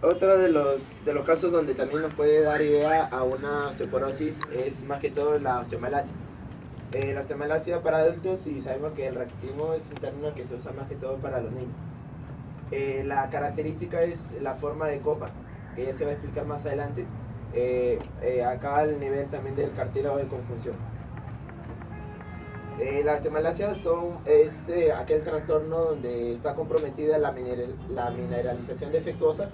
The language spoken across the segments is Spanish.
Otro de los casos donde también nos puede dar idea a una osteoporosis es más que todo la osteomalacia. La osteomalacia para adultos, y sabemos que el raquitismo es un término que se usa más que todo para los niños. La característica es la forma de copa, que ya se va a explicar más adelante. Acá el nivel también del cartílago de conjunción. La osteomalacia es aquel trastorno donde está comprometida la mineralización defectuosa,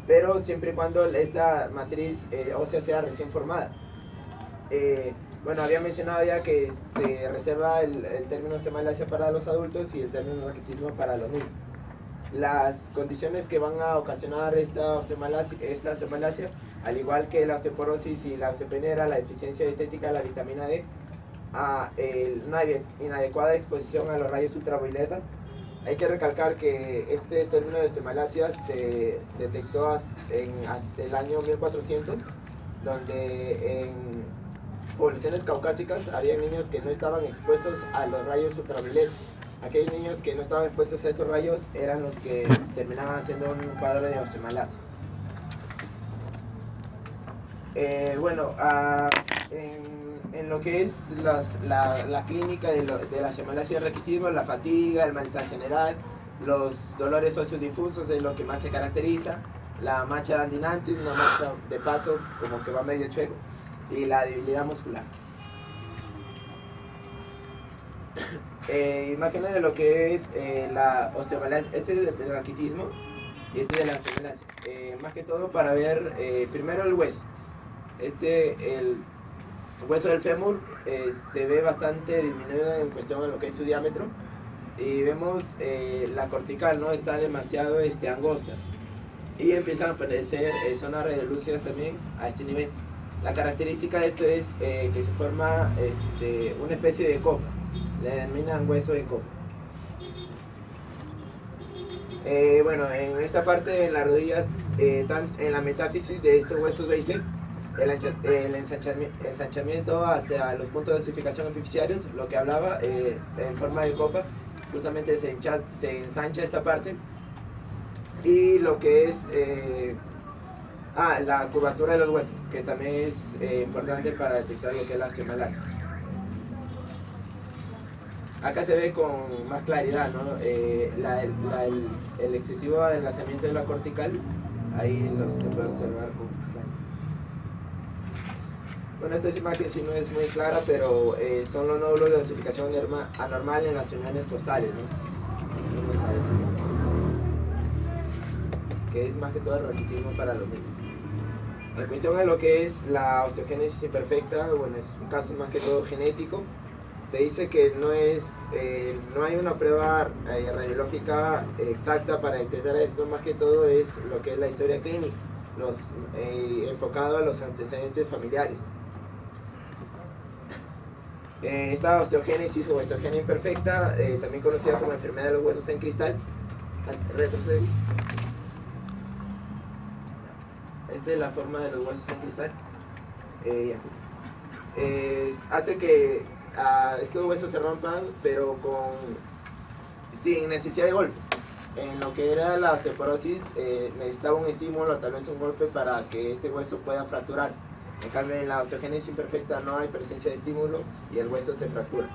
pero siempre y cuando esta matriz ósea sea recién formada. Bueno, había mencionado ya que se reserva el término osteomalacia para los adultos y el término raquitismo para los niños. Las condiciones que van a ocasionar esta osteomalacia, al igual que la osteoporosis y la osteopenia, la deficiencia dietética de la vitamina D, una inadecuada exposición a los rayos ultravioleta. Hay que recalcar que este término de osteomalacia se detectó hacia el año 1400, donde en poblaciones caucásicas había niños que no estaban expuestos a los rayos ultravioleta. Aquellos niños que no estaban expuestos a estos rayos eran los que terminaban haciendo un cuadro de osteomalacia. Bueno, en lo que es la clínica de la osteomalacia y el raquitismo, la fatiga, el malestar general, los dolores osteodifusos es lo que más se caracteriza, la mancha dandinante, una mancha de pato como que va medio chueco, y la debilidad muscular. Imágenes de lo que es la osteomalacia. Este es el raquitismo y este es de la osteomalacia. Más que todo para ver primero el hueso. El hueso del fémur se ve bastante disminuido en cuestión de lo que es su diámetro, y vemos la cortical, ¿no? Está demasiado angosta, y empiezan a aparecer zonas radiolúcidas también a este nivel. La característica de esto es que se forma una especie de copa, le denominan hueso de copa. Bueno, en esta parte, en las rodillas, en la metáfisis de estos huesos bíceps, el ensanchamiento hacia los puntos de osificación epifisiarios, lo que hablaba, en forma de copa, justamente se ensancha esta parte, y lo que es la curvatura de los huesos, que también es importante para detectar lo que es la osteomalacia. Acá se ve con más claridad, ¿no? El excesivo adelgazamiento de la cortical, ahí se puede observar con claridad. Bueno, esta imagen sí no es muy clara, pero son los nódulos de osificación anormal en las uniones costales, ¿no? Que es más que todo el raquitismo para los niños. En cuestión de lo que es la osteogénesis imperfecta, bueno, es un caso más que todo genético. Se dice que no hay una prueba radiológica exacta para detectar esto, más que todo es lo que es la historia clínica, enfocado a los antecedentes familiares. Esta osteogénesis o osteogenia imperfecta, también conocida como enfermedad de los huesos en cristal, retrocede. Esta es la forma de los huesos en cristal. Hace que estos huesos se rompan, pero sin necesidad de golpe. En lo que era la osteoporosis, necesitaba un estímulo, tal vez un golpe, para que este hueso pueda fracturarse. En cambio, en la osteogénesis imperfecta no hay presencia de estímulo y el hueso se fractura.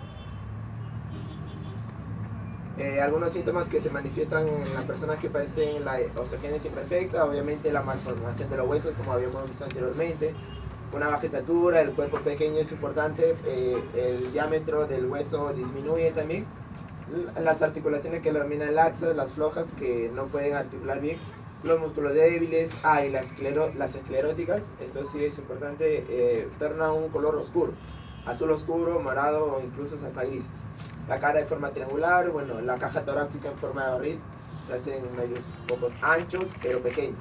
Algunos síntomas que se manifiestan en las personas que padecen la osteogénesis imperfecta, obviamente la malformación de los huesos, como habíamos visto anteriormente, una baja estatura, el cuerpo pequeño es importante, el diámetro del hueso disminuye también, las articulaciones que lo dominan laxas, las flojas que no pueden articular bien, los músculos débiles, y las escleróticas, esto sí es importante, torna un color oscuro, azul oscuro, morado o incluso hasta grises. La cara de forma triangular, bueno, la caja torácica en forma de barril, se hacen medios pocos anchos pero pequeños.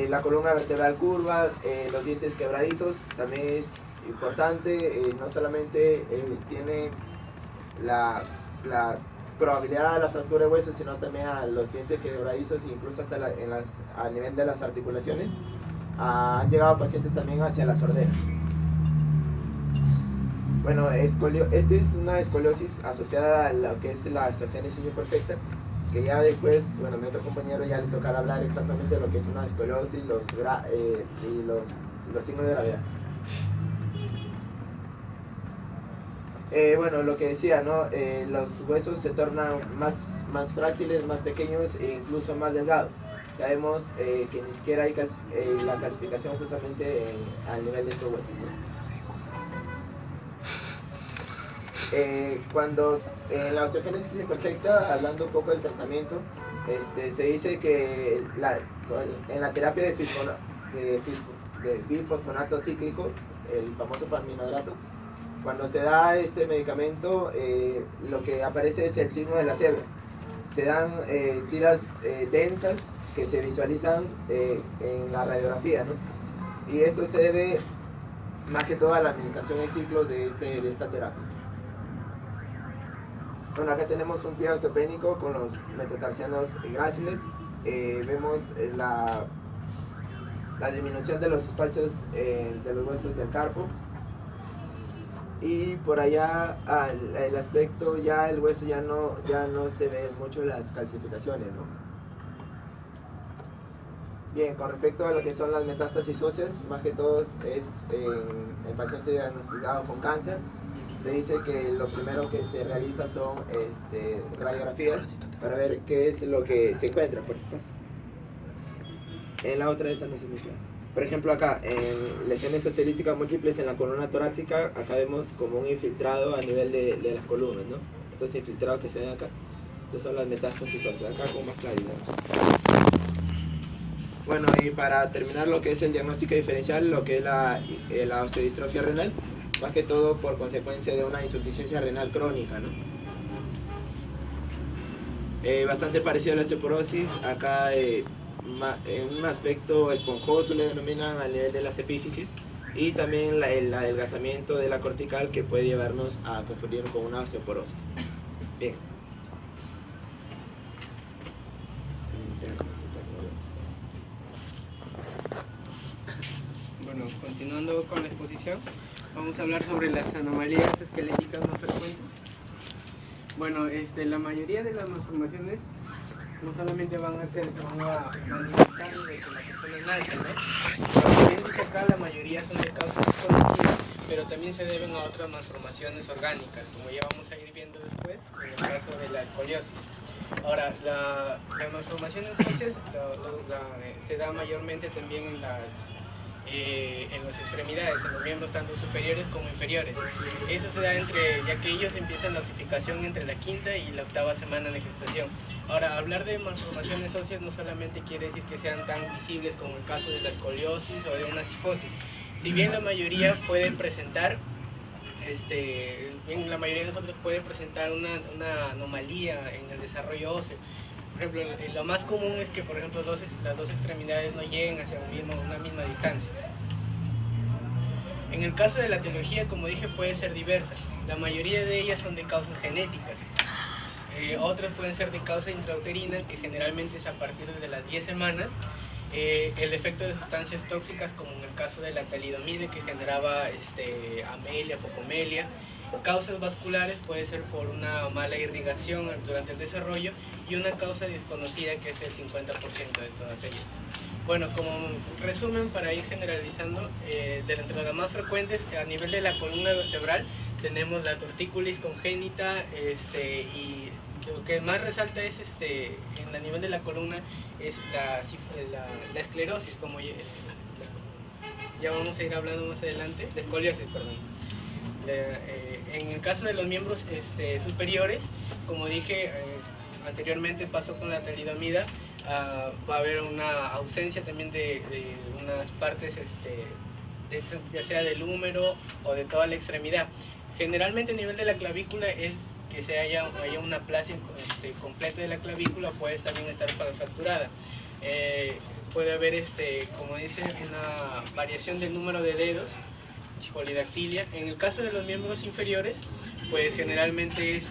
La columna vertebral curva, los dientes quebradizos, también es importante, no solamente tiene la probabilidad de la fractura de huesos, sino también a los dientes quebradizos e incluso hasta a nivel de las articulaciones. Han llegado pacientes también hacia la sordera. Bueno, esta es una escoliosis asociada a lo que es la osteogénesis imperfecta. que ya después, bueno, mi otro compañero ya le tocará hablar exactamente de lo que es una escoliosis y los signos de gravedad. Bueno, lo que decía, ¿no? Los huesos se tornan más frágiles, más pequeños e incluso más delgados. Ya vemos que ni siquiera hay la calcificación justamente al nivel de estos huesos, ¿no? Cuando en la osteogénesis imperfecta, hablando un poco del tratamiento, se dice que en la terapia de bifosfonato cíclico, el famoso palminodrato, cuando se da este medicamento, lo que aparece es el signo de la cebra. Se dan tiras densas que se visualizan en la radiografía, ¿no? Y esto se debe más que todo a la administración en ciclos de esta terapia. Bueno, acá tenemos un pie osteopénico con los metatarsianos gráciles. Vemos la disminución de los espacios de los huesos del carpo. Y por allá el aspecto, ya el hueso ya no se ven mucho las calcificaciones, ¿no? Bien, con respecto a lo que son las metástasis óseas, más que todo es el paciente diagnosticado con cáncer. Se dice que lo primero que se realiza son radiografías para ver qué es lo que se encuentra. En la otra esa no se mezcla. Por ejemplo acá, en lesiones osteolísticas múltiples en la columna torácica, acá vemos como un infiltrado a nivel de las columnas, ¿no? Estos infiltrados que se ven acá, estos son las metástasis óseas, acá con más claridad. Bueno, y para terminar lo que es el diagnóstico diferencial, lo que es la osteodistrofia renal, más que todo por consecuencia de una insuficiencia renal crónica, ¿no? Bastante parecido a la osteoporosis, acá en un aspecto esponjoso le denominan al nivel de las epífisis, y también el adelgazamiento de la cortical que puede llevarnos a confundir con una osteoporosis. Bien. Bueno, continuando con la exposición, vamos a hablar sobre las anomalías esqueléticas más frecuentes. Bueno, la mayoría de las malformaciones no solamente van a manifestar de que la persona nace, ¿no? Como bien dice acá, la mayoría son de causas desconocidas, pero también se deben a otras malformaciones orgánicas, como ya vamos a ir viendo después, en el caso de la escoliosis. Ahora, las malformaciones óseas se da mayormente también en las extremidades, en los miembros tanto superiores como inferiores. Eso se da ya que ellos empiezan la osificación entre la 5ª y la 8ª semana de gestación. Ahora, hablar de malformaciones óseas no solamente quiere decir que sean tan visibles como el caso de la escoliosis o de una cifosis. Si bien la mayoría pueden presentar la mayoría de nosotros puede presentar una anomalía en el desarrollo óseo. Por ejemplo, lo más común es que, por ejemplo, las dos extremidades no lleguen hacia una misma distancia. En el caso de la etiología, como dije, puede ser diversa. La mayoría de ellas son de causas genéticas. Otras pueden ser de causa intrauterina, que generalmente es a partir de las 10 semanas. El efecto de sustancias tóxicas, como en el caso de la talidomide, que generaba amelia, focomelia. Causas vasculares puede ser por una mala irrigación durante el desarrollo, y una causa desconocida que es el 50% de todas ellas. Bueno, como resumen, para ir generalizando, entre las más frecuentes a nivel de la columna vertebral tenemos la tortícolis congénita, y lo que más resalta es a nivel de la columna es la esclerosis, como ya vamos a ir hablando más adelante, la escoliosis, perdón. En el caso de los miembros superiores, como dije anteriormente, pasó con la talidomida, va a haber una ausencia también de unas partes, ya sea del húmero o de toda la extremidad. Generalmente a nivel de la clavícula es que haya una plasia completa de la clavícula, puede también estar fracturada. Puede haber, como dice, una variación del número de dedos, polidactilia. En el caso de los miembros inferiores, pues generalmente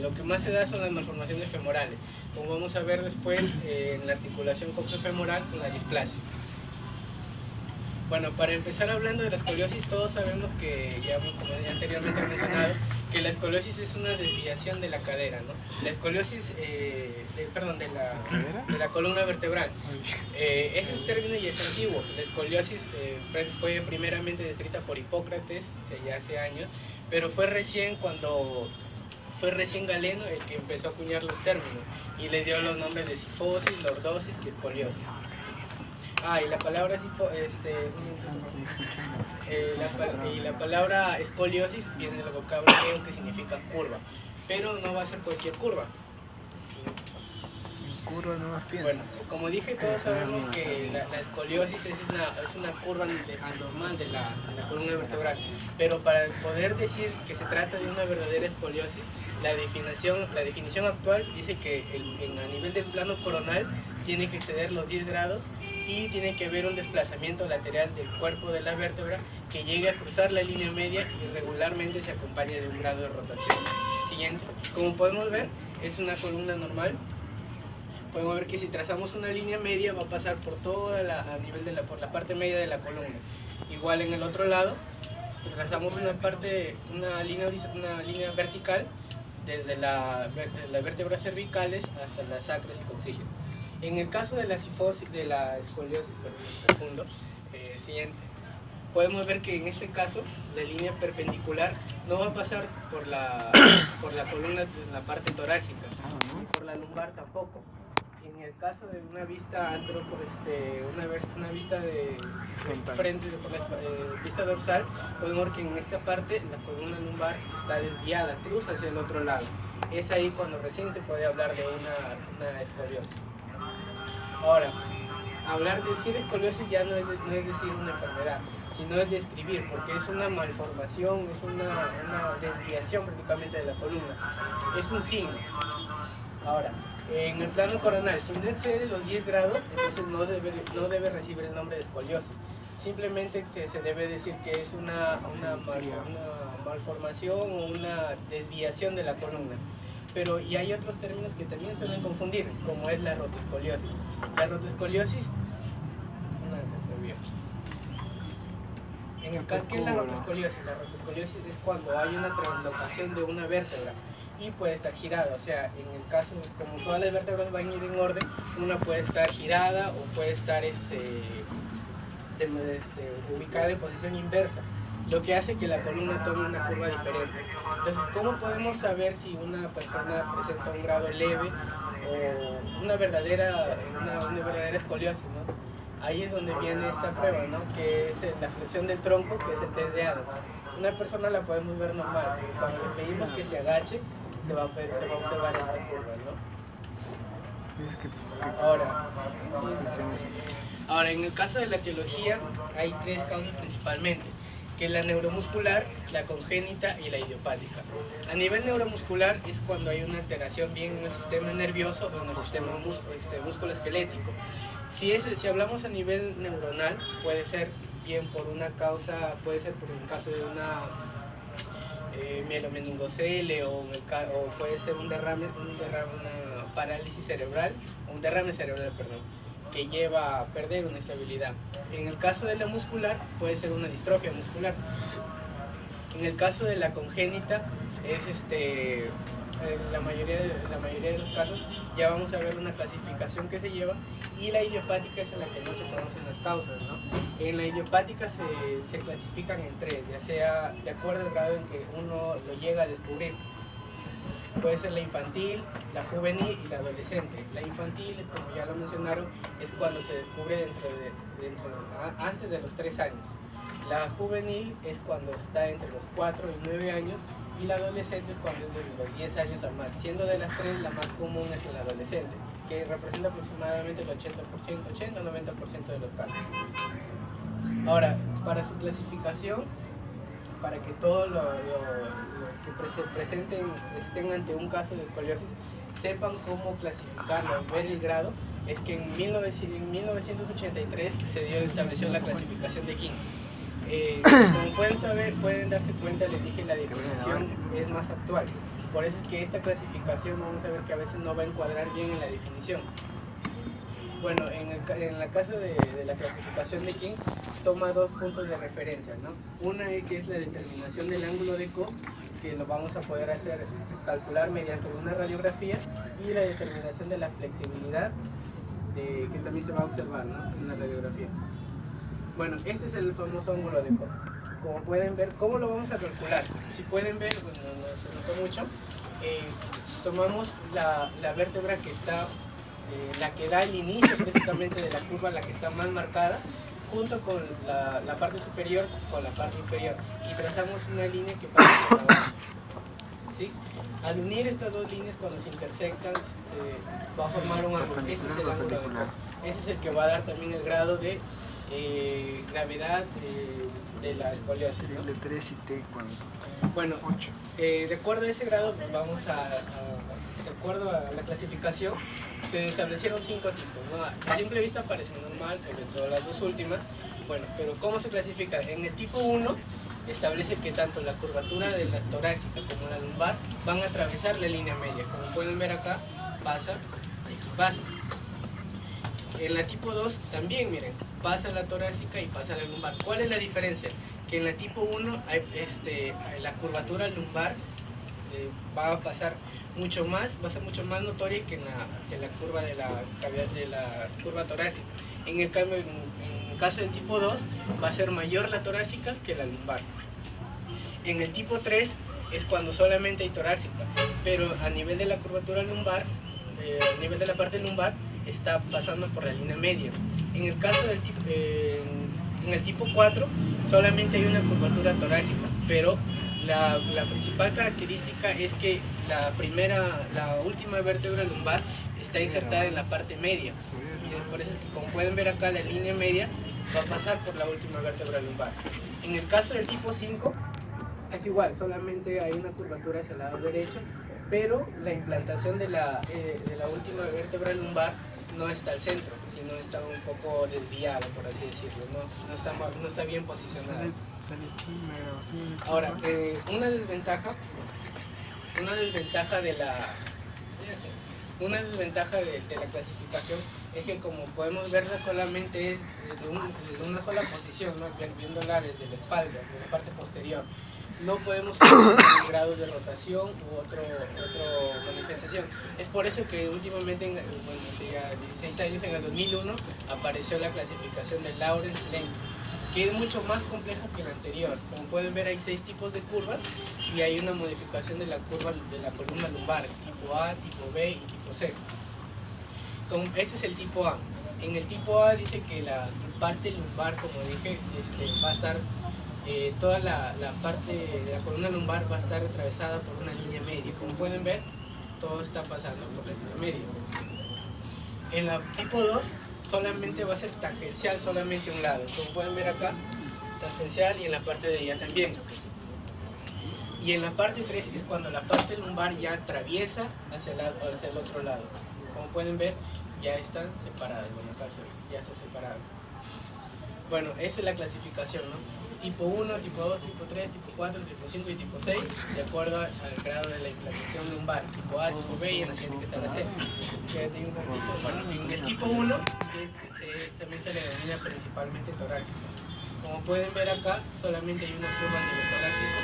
lo que más se da son las malformaciones femorales, como vamos a ver después en la articulación coxofemoral con la displasia. Bueno, para empezar hablando de la escoliosis, todos sabemos que, como ya anteriormente he mencionado, que la escoliosis es una desviación de la cadera, ¿no? La escoliosis, de la columna vertebral. Ese término ya es antiguo. La escoliosis fue primeramente descrita por Hipócrates, ya hace años, pero fue recién Galeno el que empezó a acuñar los términos y le dio los nombres de sifosis, lordosis y escoliosis. Y la palabra la palabra escoliosis viene del vocablo griego que significa curva, pero no va a ser cualquier curva. Curva no más bien. Bueno, como dije, todos sabemos que la escoliosis es una curva anormal de la columna vertebral, pero para poder decir que se trata de una verdadera escoliosis, la definición actual dice que a nivel del plano coronal tiene que exceder los 10 grados y tiene que haber un desplazamiento lateral del cuerpo de la vértebra que llegue a cruzar la línea media y regularmente se acompaña de un grado de rotación. Siguiente, como podemos ver, es una columna normal. Podemos ver que si trazamos una línea media va a pasar por toda por la parte media de la columna. Igual en el otro lado, trazamos una línea vertical desde las vértebras cervicales hasta las sacras y coxígenes. En el caso de la escoliosis, siguiente, podemos ver que en este caso la línea perpendicular no va a pasar por la columna en la parte torácica, ni por la lumbar tampoco. En el caso de una vista una vista de frente, por la vista dorsal, podemos ver que en esta parte la columna lumbar está desviada, cruza hacia el otro lado. Es ahí cuando recién se puede hablar de una escoliosis. Ahora, decir escoliosis ya no es decir una enfermedad, sino es describir, porque es una malformación, es una desviación prácticamente de la columna, es un signo. Ahora, en el plano coronal, si no excede los 10 grados, entonces no debe recibir el nombre de escoliosis. Simplemente que se debe decir que es una malformación o una desviación de la columna. Y hay otros términos que también suelen confundir, como es la rotoscoliosis. La rotoscoliosis, ¿qué es la rotoscoliosis? La rotoscoliosis es cuando hay una translocación de una vértebra y puede estar girada, o sea, en el caso, como todas las vértebras van a ir en orden, una puede estar girada o puede estar ubicada en posición inversa, lo que hace que la columna tome una curva diferente. Entonces, ¿cómo podemos saber si una persona presenta un grado leve o una verdadera escoliosis, ¿no? Ahí es donde viene esta prueba, ¿no? Que es la flexión del tronco, que es el test de Adams. Una persona la podemos ver normal, pero cuando le pedimos que se agache, se va a observar esta curva, ¿no? Ahora, en el caso de la etiología, hay 3 causas principalmente, que es la neuromuscular, la congénita y la idiopática. A nivel neuromuscular es cuando hay una alteración bien en el sistema nervioso o en el sistema musculoesquelético. Si hablamos a nivel neuronal, puede ser bien por un caso de una mielomeningocele o puede ser una parálisis cerebral, un derrame cerebral, que lleva a perder una estabilidad. En el caso de la muscular, puede ser una distrofia muscular. En el caso de la congénita, en la mayoría de los casos, ya vamos a ver una clasificación que se lleva, y la idiopática es en la que no se conocen las causas, ¿no? En la idiopática se clasifican en 3, ya sea de acuerdo al grado en que uno lo llega a descubrir. Puede ser la infantil, la juvenil y la adolescente. La infantil, como ya lo mencionaron, es cuando se descubre antes de los 3 años. La juvenil es cuando está entre los 4 y 9 años, y la adolescente es cuando es de los 10 años a más, siendo de las 3 la más común es la adolescente, que representa aproximadamente el 80-90% de los casos. Ahora, para su clasificación, para que todos los que estén ante un caso de escoliosis sepan cómo clasificarlo, ver el grado, es que en 1983 se estableció la clasificación de King. Como pueden darse cuenta, les dije, la definición es más actual. Por eso es que esta clasificación vamos a ver que a veces no va a encuadrar bien en la definición. Bueno, en el caso de la clasificación de King, toma 2 puntos de referencia, ¿no? Una es que es la determinación del ángulo de Cox, que lo vamos a poder calcular mediante una radiografía y la determinación de la flexibilidad que también se va a observar, ¿no?, en la radiografía. Bueno, este es el famoso ángulo de Koch. Como pueden ver, ¿cómo lo vamos a calcular? Si pueden ver, bueno, no se notó mucho, tomamos la vértebra que está, la que da el inicio prácticamente de la curva, la que está más marcada, junto con la parte superior con la parte inferior, y trazamos una línea que pasa por abajo, ¿sí? Al unir estas dos líneas, cuando se intersectan, se va a formar un ángulo. Ese es el ángulo de Koch. Ese es el que va a dar también el grado de gravedad de la escoliosis, ¿no? De 3 y T, ¿cuánto? Bueno, 8. De acuerdo a ese grado, de acuerdo a la clasificación, se establecieron 5 tipos, ¿no? A simple vista parecen normal, sobre todo las dos últimas. Bueno, pero ¿cómo se clasifica? En el tipo 1 establece que tanto la curvatura de la torácica como la lumbar van a atravesar la línea media. Como pueden ver acá, pasa y pasa. En la tipo 2 también, miren, pasa la torácica y pasa la lumbar. ¿Cuál es la diferencia? Que en la tipo 1 la curvatura lumbar va a pasar mucho más, va a ser mucho más notoria que la curva de la cavidad de la curva torácica. En el caso del tipo 2 va a ser mayor la torácica que la lumbar. En el tipo 3 es cuando solamente hay torácica, pero a nivel de la curvatura lumbar, a nivel de la parte lumbar, está pasando por la línea media. En el caso del en el tipo 4 solamente hay una curvatura torácica, pero la principal característica es que la última vértebra lumbar está insertada en la parte media, y por eso es que, como pueden ver acá, la línea media va a pasar por la última vértebra lumbar. En el caso del tipo 5 es igual, solamente hay una curvatura hacia el lado derecho, pero la implantación de la última vértebra lumbar no está al centro, sino está un poco desviada, por así decirlo, no está bien posicionada. Ahora, una desventaja de la clasificación es que, como podemos verla, solamente es desde una sola posición, ¿no?, viéndola desde la espalda, de la parte posterior. No podemos hacer grados de rotación u otra manifestación. Es por eso que últimamente, hace ya 16 años, en el 2001, apareció la clasificación de Lawrence-Lane, que es mucho más compleja que la anterior. Como pueden ver, hay 6 tipos de curvas y hay una modificación de la curva de la columna lumbar, tipo A, tipo B y tipo C. Ese es el tipo A. En el tipo A dice que la parte lumbar, como dije, va a estar, toda la parte de la columna lumbar va a estar atravesada por una línea media. Como pueden ver, todo está pasando por la línea media. En la tipo 2 solamente va a ser tangencial, solamente un lado. Como pueden ver acá, tangencial, y en la parte de allá también. Y en la parte 3 es cuando la parte lumbar ya atraviesa hacia el otro lado. Como pueden ver, ya están separadas. Bueno, acá ya se separaron. Bueno, esa es la clasificación, ¿no? Tipo 1, tipo 2, tipo 3, tipo 4, tipo 5 y tipo 6, de acuerdo al grado de la implantación lumbar. Tipo A, tipo B, y en la siguiente que está la C. Bueno, en el tipo 1 también se le denomina principalmente torácico. Como pueden ver acá, solamente hay una curva a nivel torácico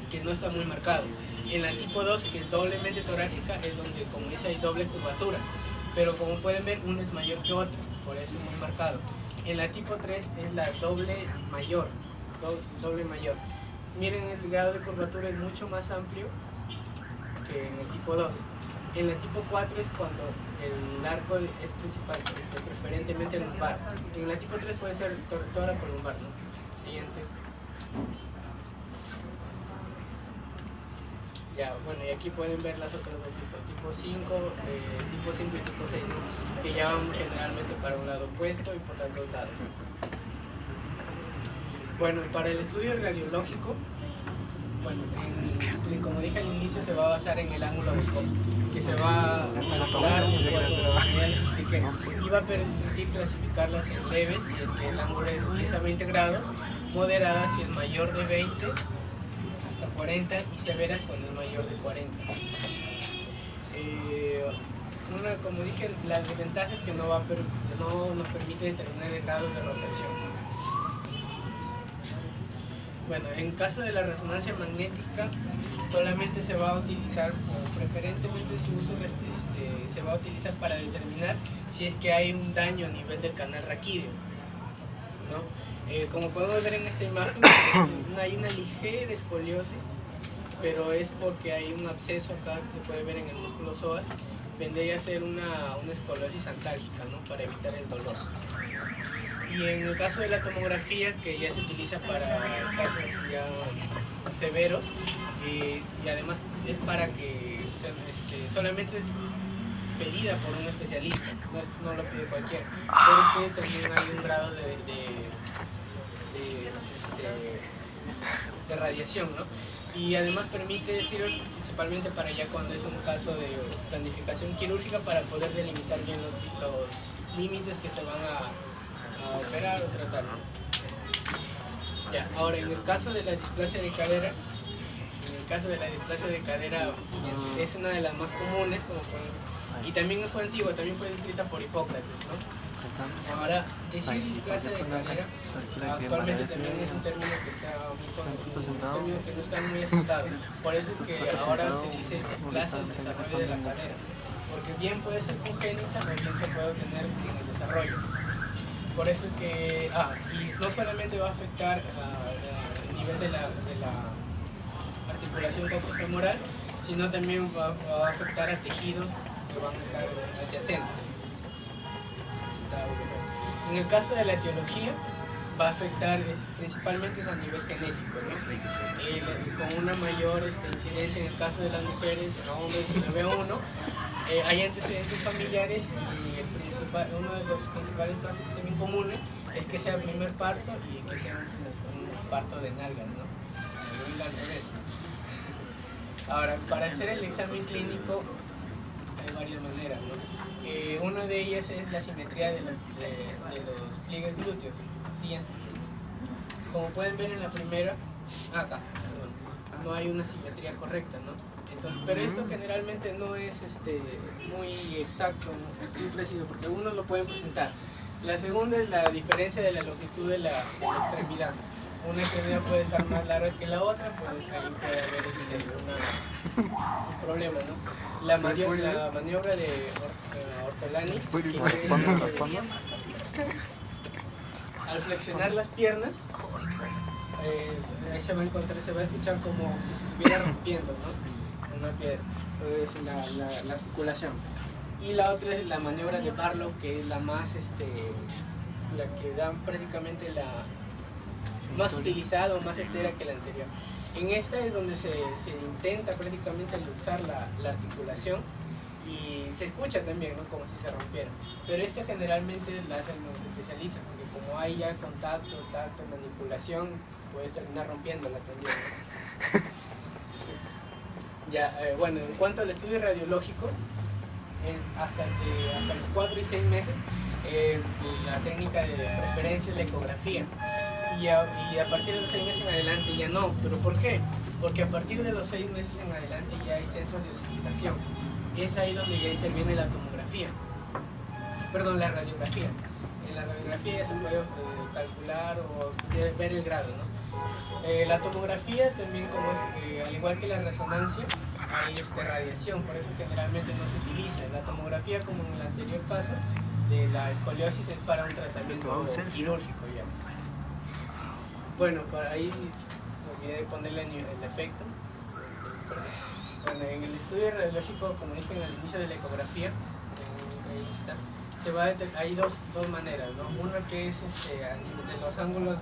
que no está muy marcado. En la tipo 2, que es doblemente torácica, es donde, como dice, hay doble curvatura, pero como pueden ver, una es mayor que otra, por eso es muy marcado. En la tipo 3 es la doble mayor. Miren, el grado de curvatura es mucho más amplio que en el tipo 2. En la tipo 4 es cuando el arco es principal, preferentemente lumbar. En la tipo 3 puede ser tóraco lumbar, ¿no? Siguiente. Ya, bueno, y aquí pueden ver las otras dos tipos, tipo 5 y tipo 6, ¿no?, que ya van generalmente para un lado opuesto y por los dos lados. Bueno, para el estudio radiológico, bueno, como dije al inicio, se va a basar en el ángulo de Koch, que se va a calcular de acuerdo a lo que ya les expliqué, y va a permitir clasificarlas en leves si es que el ángulo es de 10 a 20 grados, moderadas si es mayor de 20 hasta 40 y severas cuando es mayor de 40. Como dije, la desventaja es que no nos permite determinar el grado de rotación. Bueno, en caso de la resonancia magnética, solamente se va a utilizar, o preferentemente su uso se va a utilizar para determinar si es que hay un daño a nivel del canal raquídeo, ¿no? Como podemos ver en esta imagen, hay una ligera escoliosis, pero es porque hay un absceso acá que se puede ver en el músculo psoas. Vendría a ser una escoliosis antálgica, ¿no? Para evitar el dolor. Y en el caso de la tomografía, que ya se utiliza para casos ya severos, y además es para que solamente es pedida por un especialista, no lo pide cualquiera, porque también hay un grado de radiación, ¿no? Y además permite, sirve principalmente para ya cuando es un caso de planificación quirúrgica, para poder delimitar bien los límites que se van a operar o tratar, ¿no? Ya, ahora en el caso de la displasia de cadera, es una de las más comunes, y también fue antigua, también fue descrita por Hipócrates, ¿no? Ahora, decir displasia de cadera actualmente también es un término que no está muy aceptado. Por eso es que ahora se dice displasia del desarrollo de la cadera, porque bien puede ser congénita o bien se puede obtener en el desarrollo. Por eso es que, y no solamente va a afectar el nivel de la articulación coxofemoral, sino también va a afectar a tejidos que van a estar adyacentes. En el caso de la etiología, va a afectar principalmente a nivel genético, ¿no? Con una mayor incidencia en el caso de las mujeres, hombres de 9-1, hay antecedentes familiares, y uno de los principales casos también comunes es que sea el primer parto y que sea un parto de nalgas, ¿no? Ahora, para hacer el examen clínico hay varias maneras, ¿no? Una de ellas es la simetría de los pliegues glúteos. Bien. Como pueden ver en la primera, acá, no hay una simetría correcta, ¿no? Entonces, pero esto generalmente no es muy exacto, ¿no? Muy preciso, porque uno lo pueden presentar. La segunda es la diferencia de la longitud de la extremidad. Una extremidad puede estar más larga que la otra, pues ahí puede haber un problema, ¿no? La maniobra de Ortolani, al flexionar las piernas, ahí se va a escuchar como si se estuviera rompiendo, ¿no? Una piedra, es la articulación. Y la otra es la maniobra de Barlow, que es la más, la que da prácticamente la más utilizada o más entera que la anterior. En esta es donde se intenta prácticamente luxar la articulación, y se escucha también, ¿no? Como si se rompiera. Pero esta generalmente la hacen los especialistas, porque como hay ya contacto, tacto, manipulación, puedes terminar rompiéndola también, ¿no? Ya, bueno, en cuanto al estudio radiológico, hasta los 4 y 6 meses, la técnica de preferencia es la ecografía. Y a partir de los 6 meses en adelante ya no. ¿Pero por qué? Porque a partir de los 6 meses en adelante ya hay centros de osificación. Es ahí donde ya interviene la tomografía. Perdón, la radiografía. En la radiografía ya se puede calcular o ver el grado, ¿no? La tomografía también, al igual que la resonancia, hay radiación, por eso generalmente no se utiliza. La tomografía, como en el anterior caso de la escoliosis, es para un tratamiento quirúrgico ya. Bueno, para ahí me olvidé de ponerle el efecto. Bueno, en el estudio radiológico, como dije al inicio de la ecografía, ahí está, hay dos maneras, ¿no? Una que es a nivel de los ángulos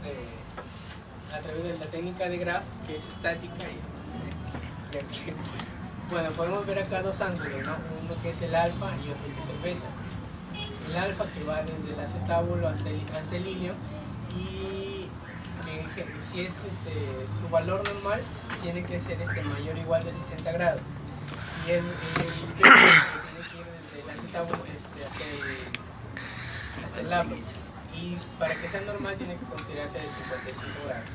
a través de la técnica de Graf, que es estática. Bueno, podemos ver acá dos ángulos, ¿no? Uno que es el alfa y otro que es el beta. El alfa, que va desde el acetábulo hasta el ilio, y que si es su valor normal tiene que ser mayor o igual de 60 grados, y el que tiene que ir desde el acetábulo hasta el labio, y para que sea normal tiene que considerarse de 55 grados.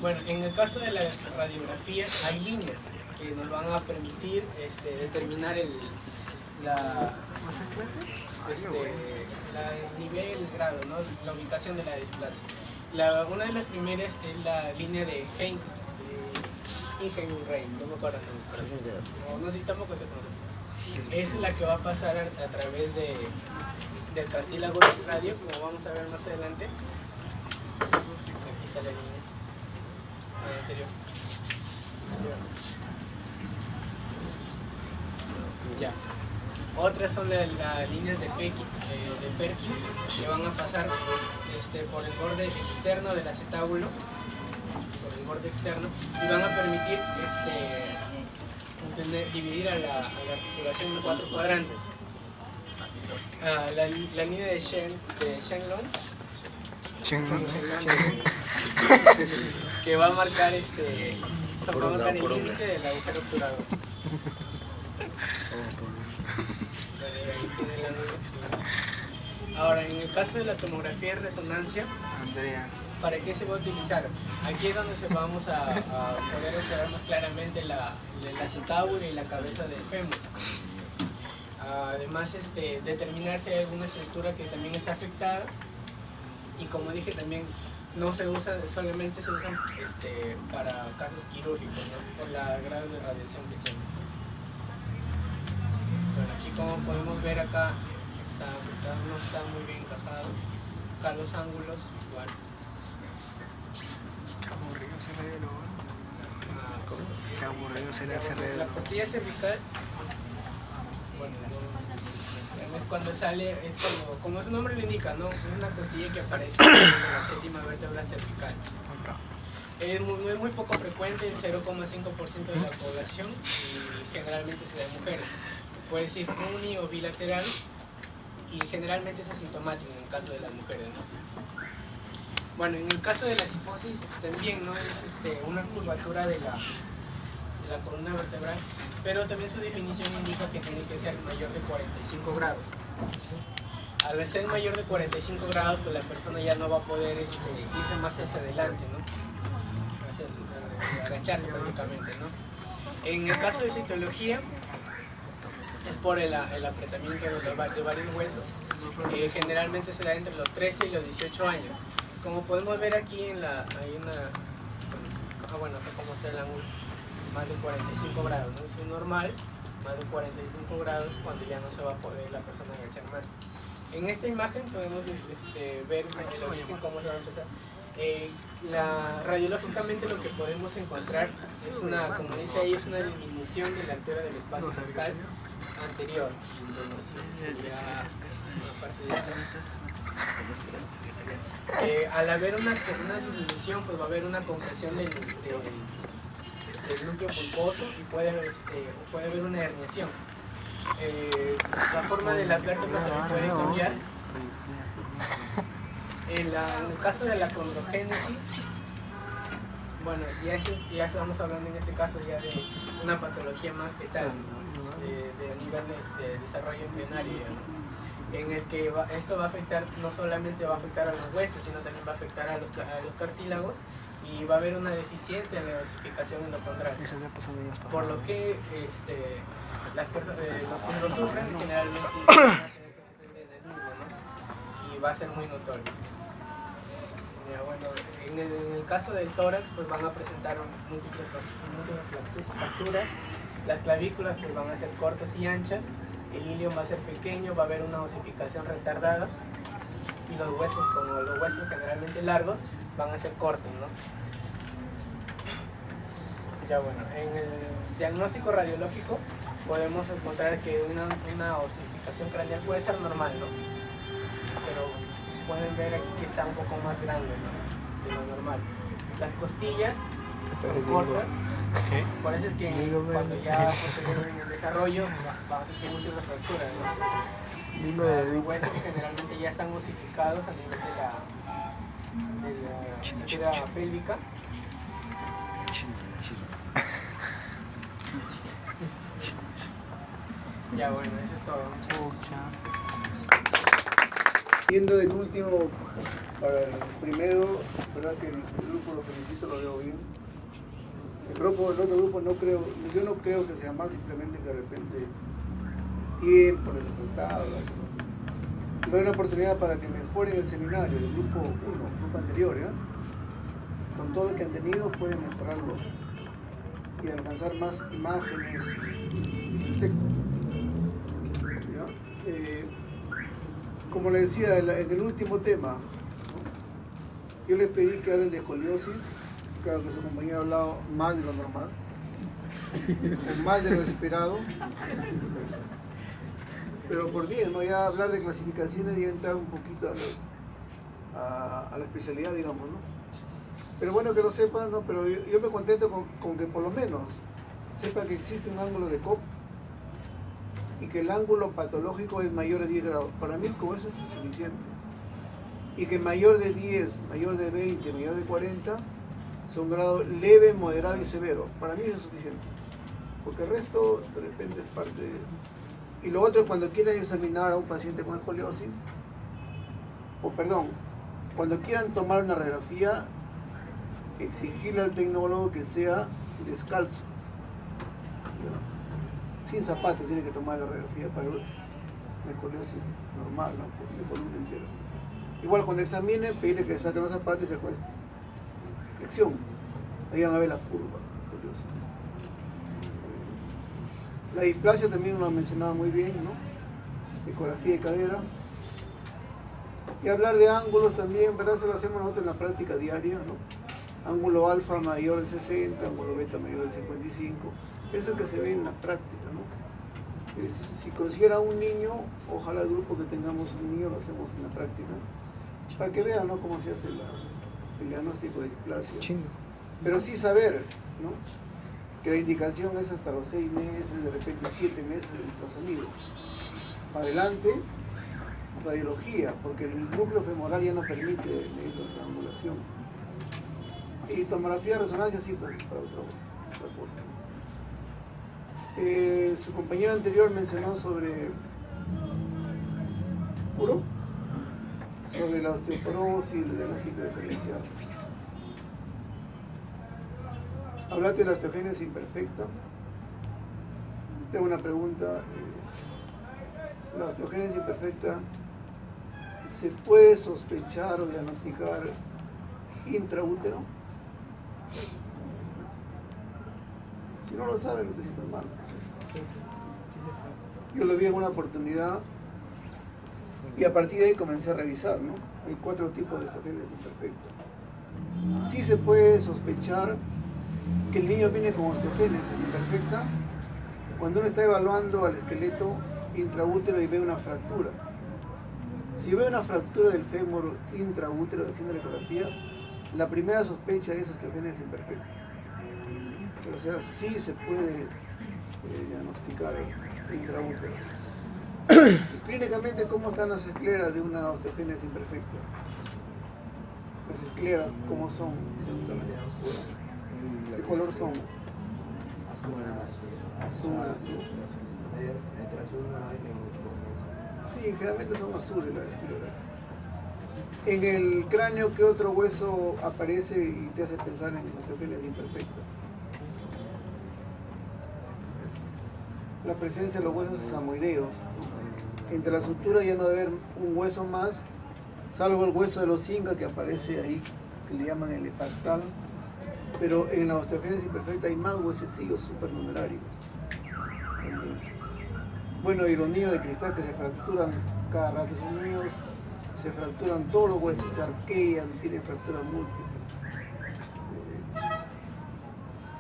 Bueno, en el caso de la radiografía hay líneas que nos van a permitir determinar el nivel, el grado, ¿no? La ubicación de la displasia. Una de las primeras es la línea de Ingenrein, no me acuerdo. No sé, tampoco se conoce. Es la que va a pasar a través del cartílago del radio, como vamos a ver más adelante. Aquí está la línea. Anterior. Ya. Otras son las líneas de Perkins, que van a pasar por el borde externo del acetábulo, y van a permitir dividir a la articulación en 4 cuadrantes. La línea de Shenlong, que va a marcar el límite del agujero obturador. Ahora, en el caso de la tomografía de resonancia, ¿para qué se va a utilizar? Aquí es donde vamos a poder observar más claramente el acetábulo y la cabeza del fémur. Además, determinar si hay alguna estructura que también está afectada. Y como dije, también no se usa, solamente se usan para casos quirúrgicos, ¿no? Por la grado de radiación que tiene. Bueno, aquí como podemos ver acá, no está muy bien encajado. Acá los ángulos, igual. Qué aburrido se le dio, ¿Cómo? Qué aburrido se le hace. La costilla cervical, bueno, es cuando sale, como su nombre lo indica, ¿no? Es una costilla que aparece en la séptima vértebra cervical. Es muy poco frecuente, el 0,5% de la población, y generalmente se da en mujeres. Puede ser uni o bilateral, y generalmente es asintomático en el caso de las mujeres, ¿no? Bueno, en el caso de la cifosis también, ¿no? Es una curvatura de la columna vertebral, pero también su definición indica que tiene que ser mayor de 45 grados. Al ser mayor de 45 grados, pues la persona ya no va a poder irse más hacia adelante, ¿no? Agacharse prácticamente, ¿no? En el caso de citología, es por el apretamiento de varios huesos. Generalmente se da entre los 13 y los 18 años. Como podemos ver aquí hay bueno, acá como está el ángulo, más de 45 grados, ¿no? Es normal, más de 45 grados, cuando ya no se va a poder la persona agachar más. En esta imagen podemos ver el origen, cómo se va a empezar. Radiológicamente lo que podemos encontrar es como dice ahí, es una disminución de la altura del espacio fiscal anterior. Sería una parte de al haber una disminución, pues va a haber una compresión del núcleo pulposo y puede haber una herniación. La forma de las vértebras también puede cambiar. En el caso de la condrogénesis, bueno, ya estamos hablando en este caso ya de una patología más fetal, de nivel de desarrollo embrionario, ¿no? En el que esto va a afectar, no solamente va a afectar a los huesos, sino también va a afectar a los cartílagos, y va a haber una deficiencia en la osificación endocondral, por lo que los que lo sufren generalmente van a tener que sufrir de desnudo, ¿no? Y va a ser muy notorio. Bueno, en el caso del tórax, pues van a presentar múltiples fracturas. Las clavículas pues van a ser cortas y anchas, el ilion va a ser pequeño, va a haber una osificación retardada, y los huesos, como los huesos generalmente largos, van a ser cortos, ¿no? Ya bueno, en el diagnóstico radiológico podemos encontrar que una osificación craneal puede ser normal, ¿no? Pero pueden ver aquí que está un poco más grande, ¿no? De lo normal. Las costillas son cortas, por eso es que cuando ya procedieron en el desarrollo vamos a tener múltiples fracturas, ¿no? Los huesos generalmente ya están osificados a nivel de la cintura pélvica. Ya bueno, eso es todo. Yendo del último para el primero, verdad que el grupo lo felicito, lo veo bien. El otro grupo yo no creo que sea mal, simplemente que de repente tiempo, resultado. doy una oportunidad para que mejoren el seminario del grupo 1, grupo anterior, ¿ya? Con todo lo que han tenido pueden mejorarlo y alcanzar más imágenes y texto. ¿Ya? Como les decía en el último tema, ¿no? Yo les pedí que hablen de escoliosis. Claro que su compañero ha hablado más de lo normal, o más de lo esperado, pero por bien, ¿no? Ya hablar de clasificaciones y entrar un poquito a la especialidad, digamos, ¿no? Pero bueno que lo sepan, ¿no? Pero yo me contento con que por lo menos sepan que existe un ángulo de COP y que el ángulo patológico es mayor de 10 grados. Para mí con eso es suficiente. Y que mayor de 10, mayor de 20, mayor de 40 son grados leve, moderado y severo. Para mí eso es suficiente. Porque el resto de repente es parte de... Y lo otro es cuando quieran examinar a un paciente con escoliosis, cuando quieran tomar una radiografía, exigirle al tecnólogo que sea descalzo. Sin zapatos tiene que tomar la radiografía para la escoliosis normal, ¿no? El volumen entero. Igual cuando examine, pedirle que saquen los zapatos y se acuesten. Flexión. Ahí van a ver la curva. La displasia también lo han mencionado muy bien, ¿no? Ecografía de cadera. Y hablar de ángulos también, ¿verdad? Eso lo hacemos nosotros en la práctica diaria, ¿no? Ángulo alfa mayor de 60, ángulo beta mayor de 55. Eso que se ve en la práctica, ¿no? Si considera un niño, ojalá el grupo que tengamos un niño lo hacemos en la práctica, para que vean, ¿no? Cómo se hace el diagnóstico de displasia. Chingo. Pero sí saber, ¿no? Que la indicación es hasta los 6 meses, de repente 7 meses de desplazamiento. Para adelante, radiología, porque el núcleo femoral ya no permite medir la triangulación. Y tomografía de resonancia sí, pues para otra cosa. Su compañero anterior mencionó sobre la osteoporosis y el diagnóstico diferencial. Hablaste de la osteogénesis imperfecta. Tengo una pregunta. ¿La osteogénesis imperfecta se puede sospechar o diagnosticar intraútero? Si no lo saben, no te sientas mal. Yo lo vi en una oportunidad y a partir de ahí comencé a revisar, ¿no? Hay 4 tipos de osteogénesis imperfecta. Sí se puede sospechar que el niño viene con osteogénesis imperfecta cuando uno está evaluando al esqueleto intraútero y ve una fractura. Si ve una fractura del fémur intraútero haciendo la ecografía, la primera sospecha es osteogénesis imperfecta. O sea, sí se puede diagnosticar intraútero. Clínicamente, ¿cómo están las escleras de una osteogénesis imperfecta? Las escleras, ¿cómo son? ¿Qué color son? Azul. Sí, generalmente son azules las escleras. En el cráneo, ¿qué otro hueso aparece y te hace pensar en osteogénesis imperfecta? La presencia de los huesos sesamoideos. Entre las suturas ya no debe haber un hueso más, salvo el hueso de los incas que aparece ahí, que le llaman el hepactal. Pero en la osteogénesis imperfecta hay más huesecillos supernumerarios. Bueno, y los niños de cristal que se fracturan cada rato, esos niños se fracturan todos los huesos, se arquean, tienen fracturas múltiples.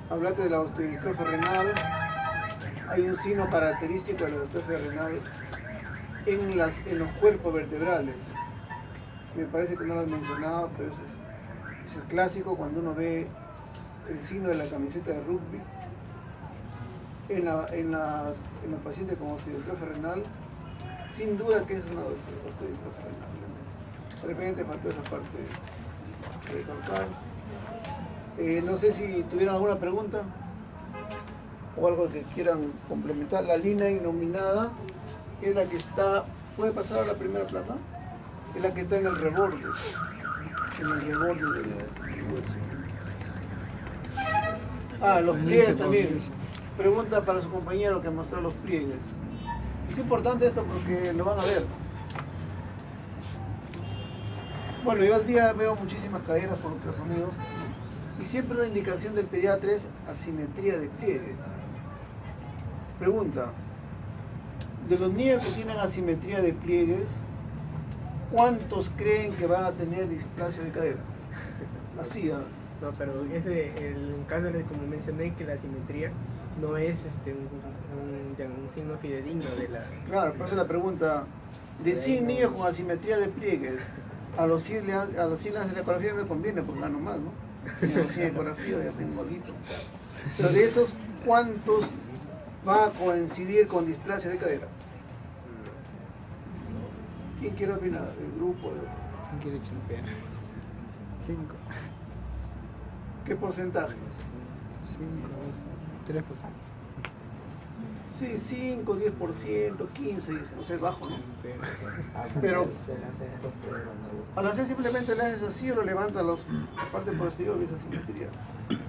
Hablate de la osteodistrofia renal. Hay un signo característico de la osteodistrofia renal en los cuerpos vertebrales. Me parece que no lo has mencionado, pero es el clásico cuando uno ve el signo de la camiseta de rugby. En los pacientes con osteodistrofia renal, sin duda que es una osteodistrofia renal. De repente faltó esa parte de recalcar. No sé si tuvieran alguna pregunta o algo que quieran complementar. La línea iluminada es la que está, ¿puede pasar a la primera plana? Es la que está en el reborde del hueso. Los pliegues también. Pregunta para su compañero que mostró los pliegues. Es importante esto porque lo van a ver. Bueno, yo al día veo muchísimas caderas por ultrasonidos y siempre una indicación del pediatra es asimetría de pliegues. Pregunta, de los niños que tienen asimetría de pliegues, ¿cuántos creen que van a tener displasia de cadera? Así, ¿ah? No, pero el caso de como mencioné, que la asimetría no es un signo fidedigno de la... Claro, por eso la pregunta, de 100 niños con asimetría de pliegues, a los 100 le hacen la ecografía me conviene porque gano más, ¿no? Y a los 100 ecografía ya tengo algo. Pero de esos, ¿cuántos va a coincidir con displasia de cadera? ¿Quién quiere opinar? ¿El grupo? ¿Quién quiere champear? 5. ¿Qué porcentaje? 5, 3%. Sí, 5, 10%, 15, o sea, es bajo, ¿no? Pero se le hacen esos pruebas, ¿no? al hacer simplemente le haces así o lo levantas la parte posterior y esa asimetría.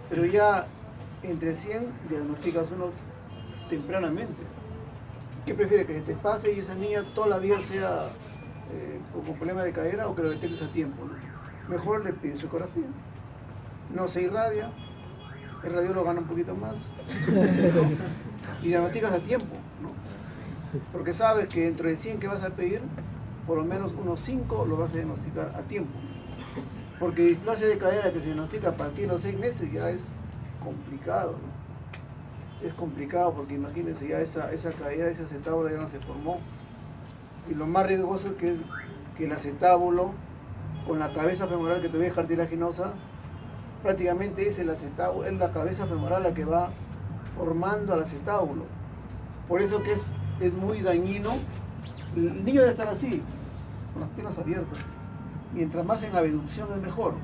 Pero ya entre 100 diagnosticas uno tempranamente. ¿Qué prefieres? ¿Que se te pase y esa niña toda la vida sea con problema de cadera o que lo detectes a tiempo, ¿no? Mejor le pides su ecografía. No se irradia, el radiólogo gana un poquito más. Y diagnosticas a tiempo, ¿no? Porque sabes que dentro de 100 que vas a pedir, por lo menos unos 5 lo vas a diagnosticar a tiempo. Porque displasia de cadera que se diagnostica a partir de los 6 meses ya es complicado, ¿no? Es complicado porque imagínense ya esa cadera, ese acetábulo ya no se formó. Y lo más riesgoso es que el acetábulo, con la cabeza femoral que todavía es cartilaginosa, prácticamente es el acetábulo, es la cabeza femoral la que va formando al acetábulo. Por eso que es muy dañino. El niño debe estar así, con las piernas abiertas. Mientras más en abducción es mejor.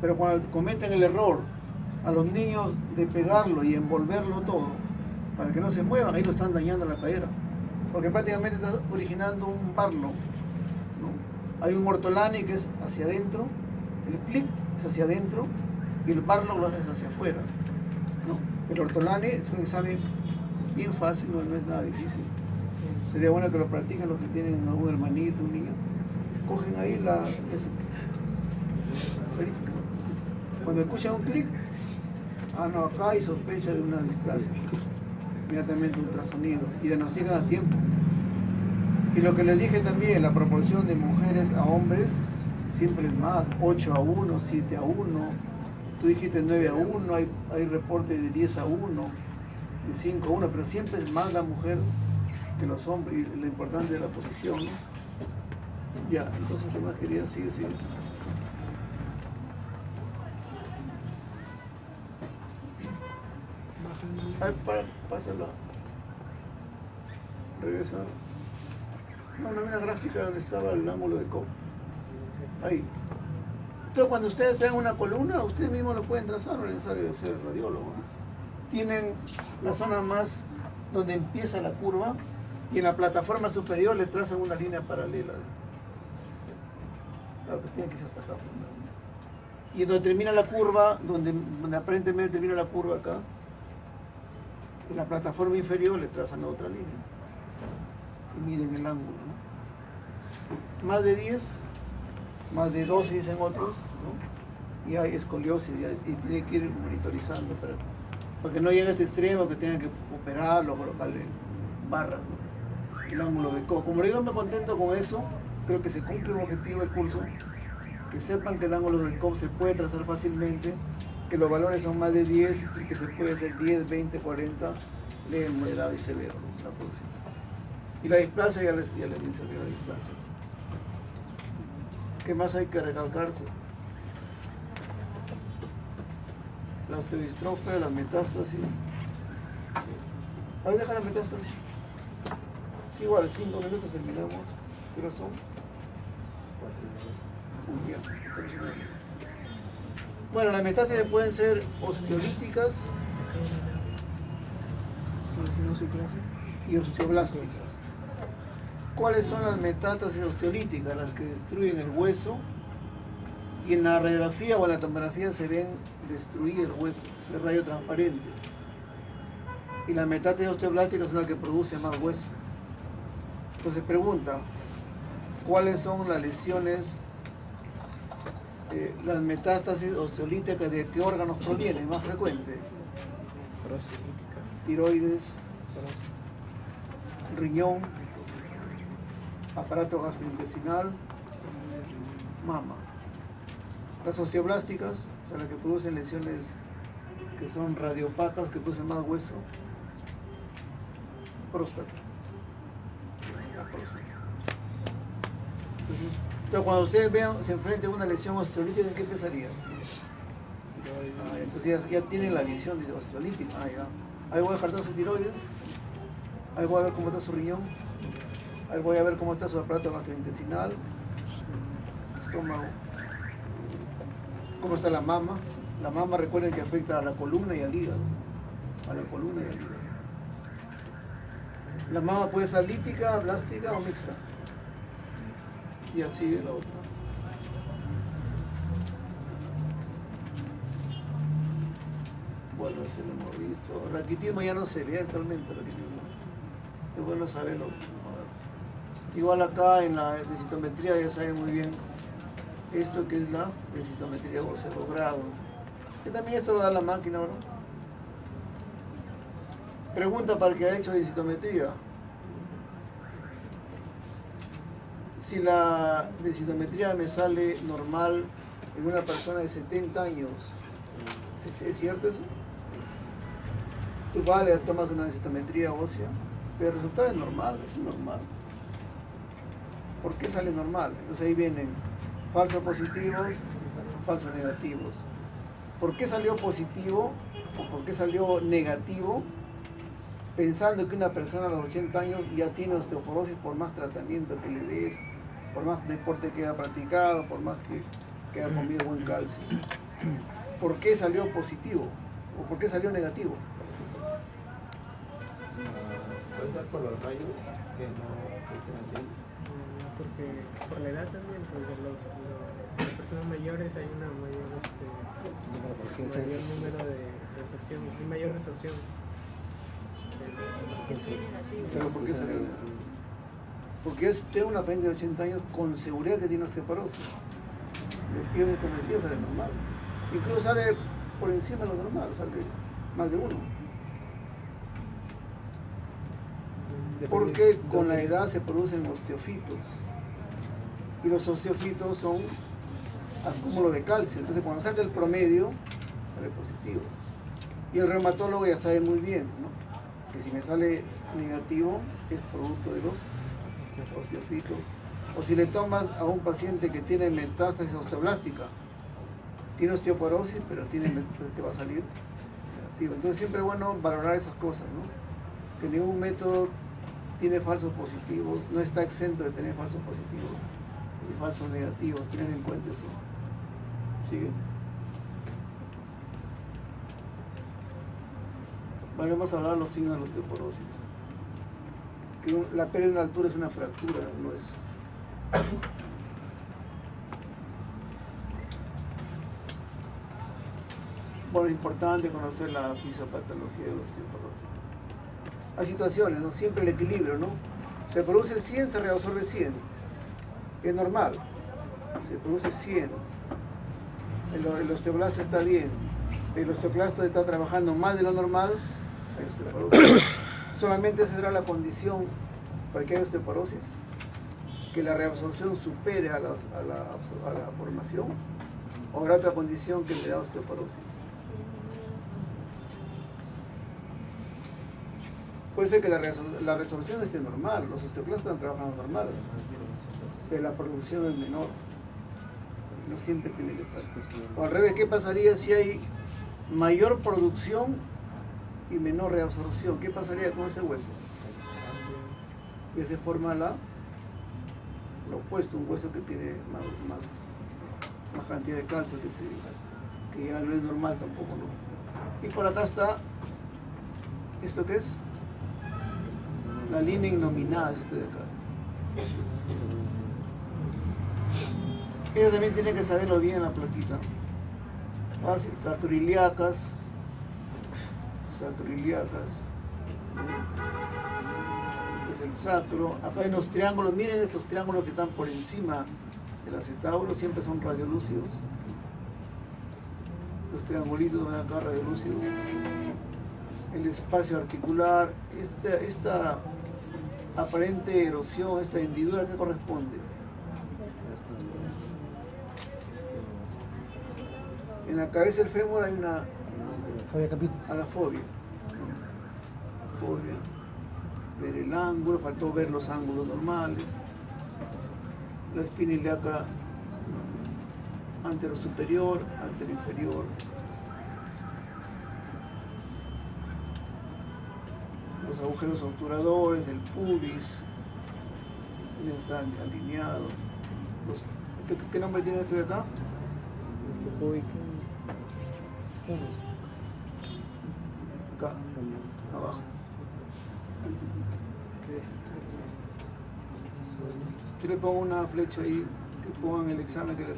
Pero cuando cometen el error a los niños de pegarlo y envolverlo todo, para que no se muevan, ahí lo están dañando la cadera. Porque prácticamente está originando un barlo, ¿no? Hay un ortolani que es hacia adentro, el clic es hacia adentro y el barlo lo haces hacia afuera, ¿no? El ortolani es un examen bien fácil, no es nada difícil. Sería bueno que lo practiquen los que tienen algún hermanito, un niño. Cogen ahí cuando escuchan un clic, no, acá hay sospecha de una displasia. Inmediatamente ultrasonido y diagnostican a tiempo. Y lo que les dije también, la proporción de mujeres a hombres siempre es más, 8-1, 7-1. Tú dijiste 9-1, hay reportes de 10-1, de 5-1, pero siempre es más la mujer que los hombres, y lo importante de la posición, ¿no? Ya, entonces, ¿qué más quería? Sigue. A ver, pásalo. Regresa. No hay una gráfica donde estaba el ángulo de Cobb. Ahí. Entonces, cuando ustedes hagan una columna, ustedes mismos lo pueden trazar, no es necesario ser radiólogo, ¿no? Tienen la zona más donde empieza la curva y en la plataforma superior le trazan una línea paralela. Claro, pues tiene que ser hasta acá. Y donde termina la curva, donde aparentemente termina la curva acá, en la plataforma inferior le trazan otra línea y miden el ángulo, ¿no? Más de 10, más de 12 dicen otros, ¿no? Y hay escoliosis y tiene que ir monitorizando para que no llegue a este extremo que tengan que operarlo, colocarle barras, ¿no? El ángulo de Cobb. Como yo me contento con eso, creo que se cumple un objetivo del curso, que sepan que el ángulo de Cobb se puede trazar fácilmente, que los valores son más de 10 y que se puede hacer 10, 20, 40, leve, moderado y severo, ¿no? La próxima. Y la displasia ya les mencioné la displasia. ¿Qué más hay que recalcarse? La osteodistrofia, la metástasis. A ver, deja la metástasis. Sí, igual, 5 minutos terminamos. ¿Qué hora son? 4:30. Bueno, las metástasis pueden ser osteolíticas y osteoblásticas. ¿Cuáles son las metástasis osteolíticas? Las que destruyen el hueso y en la radiografía o en la tomografía se ven destruir el hueso, es radio transparente. Y las metástasis osteoblásticas son las que producen más hueso. Entonces pregunta, ¿cuáles son las lesiones Las metástasis osteolíticas, ¿de qué órganos provienen? Más frecuente. Tiroides, riñón, aparato gastrointestinal, mama. Las osteoblásticas, o sea, las que producen lesiones que son radiopatas, que producen más hueso, próstata. La próstata. Entonces, cuando ustedes vean, se enfrenten a una lesión osteolítica, ¿en qué pensarían? Entonces ya tienen la visión de osteolítica. Ahí voy a descartar su tiroides, ahí voy a ver cómo está su riñón, ahí voy a ver cómo está su aparato gastrointestinal, estómago, cómo está la mama. La mama, recuerden que afecta a la columna y al hígado. A la columna y al hígado. La mama puede ser lítica, blástica o mixta. Y así de la otra. Bueno, ese lo hemos visto. Raquitismo ya no se ve actualmente, raquitismo. Es bueno saberlo. Igual acá en la densitometría ya saben muy bien esto que es la densitometría ósea, los grados. Que también esto lo da la máquina, ¿no? Pregunta para el que ha hecho densitometría. Si la densitometría me sale normal en una persona de 70 años, ¿es cierto eso? Tú vale, tomas una densitometría ósea, pero el resultado es normal, es normal. ¿Por qué sale normal? Entonces ahí vienen falsos positivos, falsos negativos. ¿Por qué salió positivo o por qué salió negativo? Pensando que una persona a los 80 años ya tiene osteoporosis por más tratamiento que le des, por más deporte que haya practicado, por más que haya comido buen calcio. ¿Por qué salió positivo o por qué salió negativo? Puede ser por los rayos que no afectan al tiempo. Porque por la edad también, porque las personas mayores hay una mayor, mayor número de resorción, hay mayor resorción. ¿Pero por qué salió negativo? Porque es usted una paciente de 80 años con seguridad que tiene osteoporosis. El pie de tometría sale normal. Incluso sale por encima de lo normal, sale más de uno. Porque con la edad se producen osteofitos. Y los osteofitos son acúmulo de calcio. Entonces cuando saca el promedio, sale positivo. Y el reumatólogo ya sabe muy bien, ¿no? Que si me sale negativo es producto de los osteofitos. O si le tomas a un paciente que tiene metástasis osteoblástica, tiene osteoporosis, pero te va a salir negativo. Entonces siempre es bueno valorar esas cosas, ¿no? Que ningún método tiene falsos positivos, no está exento de tener falsos positivos y falsos negativos, tener en cuenta eso. ¿Sigue? Bueno, vamos a hablar de los signos de la osteoporosis. Que la pérdida de altura es una fractura, no es... Bueno, es importante conocer la fisiopatología de la osteoporosis. Hay situaciones, ¿no? Siempre el equilibrio, ¿no? Se produce 100, se reabsorbe 100. Es normal. Se produce 100. El osteoblasto está bien. El osteoclasto está trabajando más de lo normal. Hay osteoporosis. Solamente esa será la condición para que haya osteoporosis. Que la reabsorción supere a la formación. O habrá otra condición que le da osteoporosis. Puede ser que la resolución esté normal, los osteoclastos están trabajando normal, pero la producción es menor. No siempre tiene que estar. O al revés, ¿qué pasaría si hay mayor producción y menor reabsorción? ¿Qué pasaría con ese hueso? Que se forma lo opuesto, un hueso que tiene más cantidad de calcio que ya no es normal tampoco, ¿no? Y por acá está, ¿esto qué es? La línea innominada es este de acá. Ellos también tienen que saberlo bien la plaquita. Fácil, saturiliacas. Es el sacro. Acá hay unos triángulos, miren estos triángulos que están por encima El acetábulo siempre son radiolúcidos. Los triangulitos ven acá radiolúcidos. El espacio articular, esta aparente erosión, esta hendidura, ¿a qué corresponde? En la cabeza del fémur hay una... a la fobia. Fobia. Ver el ángulo, faltó ver los ángulos normales. La espina ilíaca antero superior, antero inferior. Los agujeros obturadores, el pubis, están alineados. ¿Qué nombre tiene este de acá? Acá, abajo. Yo le pongo una flecha ahí, que pongan el examen que es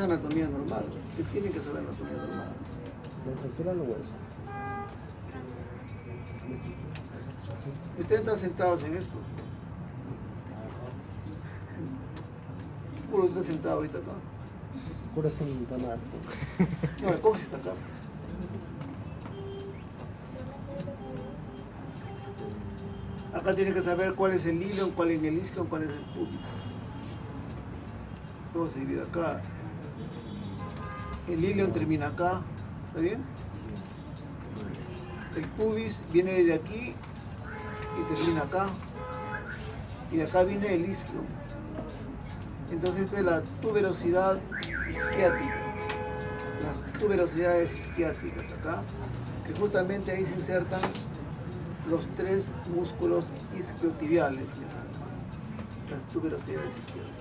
anatomía normal, que tiene que saber anatomía normal. La estructura de los huesos. Ustedes están sentados en esto. Puro está sentado ahorita acá. Cura sin tomar. No, el coxis está acá. Acá tiene que saber cuál es el ilion, cuál es el isquion, cuál es el pubis. Todo se divide acá. El ilion termina acá, ¿está bien? El pubis viene desde aquí y termina acá. Y de acá viene el isquion. Entonces esta es la tuberosidad isquiática. Las tuberosidades isquiáticas acá, que justamente ahí se insertan los tres músculos isquiotibiales. Las tuberosidades isquiáticas.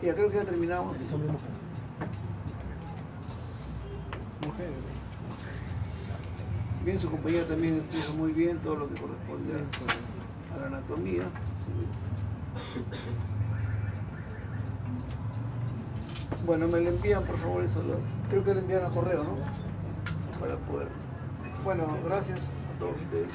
Ya creo que ya terminamos. Bien, su compañera también expuso muy bien todo lo que corresponde a la anatomía. Bueno, me le envían por favor esas creo que le envían a correo, ¿no? Para poder. Bueno, gracias a todos ustedes.